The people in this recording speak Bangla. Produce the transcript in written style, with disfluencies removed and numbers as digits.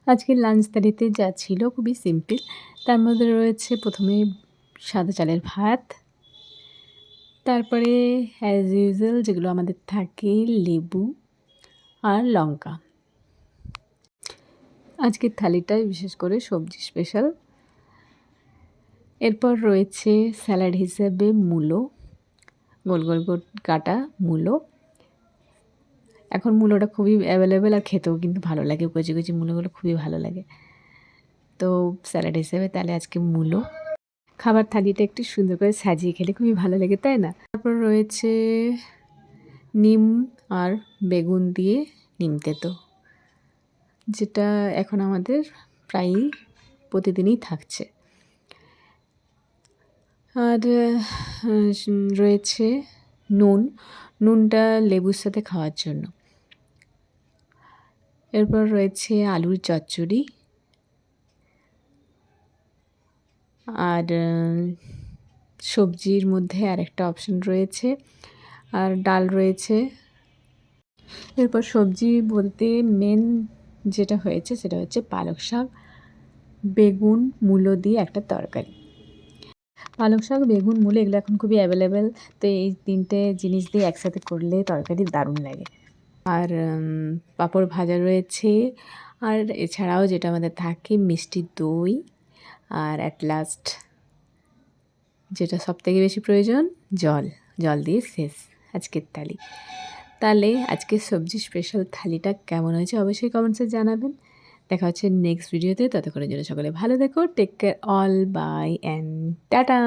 আজকের লাঞ্চ থালিতে যা ছিল খুবই সিম্পল। তার মধ্যে রয়েছে প্রথমে সাদা চালের ভাত, তারপরে অ্যাজ ইউজুয়াল যেগুলো আমাদের থাকে লেবু আর লঙ্কা। আজকের থালিটায় বিশেষ করে সবজি স্পেশাল। এরপর রয়েছে স্যালাড হিসেবে মূলো, গোল গোল কাটা মূলো। এখন মূলোটা খুবই অ্যাভেলেবেল আর খেতেও কিন্তু ভালো লাগে, কচি কচি মূলোগুলো খুবই ভালো লাগে। তো স্যালাড হিসেবে তাহলে আজকে মূলো। খাবার থালিটা একটু সুন্দর করে সাজিয়ে খেলে খুবই ভালো লাগে, তাই না? তারপর রয়েছে নিম আর বেগুন দিয়ে নিম তেঁতো, যেটা এখন আমাদের প্রায়ই প্রতিদিনই থাকছে। আর রয়েছে নুনটা লেবুর সাথে খাওয়ার জন্য। এরপর রয়েছে আলুর চচ্চড়ি আর সবজির মধ্যে আরেকটা অপশন রয়েছে আর ডাল রয়েছে। এরপর সবজি বলতে মেন যেটা হয়েছে সেটা হচ্ছে পালক শাক, বেগুন, মূলো দিয়ে একটা তরকারি। পালক শাক, বেগুন, মূলো এগুলো এখন খুবই অ্যাভেলেবেল, তো এই 3টে জিনিস দিয়ে একসাথে করলে তরকারি দারুণ লাগে। আর পাঁপড় ভাজা রয়েছে। আর এছাড়াও যেটা আমাদের থাকে মিষ্টি দই, আর অ্যাট লাস্ট যেটা সবথেকে বেশি প্রয়োজন জল দিয়ে শেষ আজকের থালি। তাহলে আজকের সবজি স্পেশাল থালিটা কেমন হয়েছে অবশ্যই কমেন্টসে জানাবেন। দেখা হচ্ছে নেক্সট ভিডিওতে। ততক্ষণের জন্য সকলে ভালো থেকো। Take care all, bye and tata.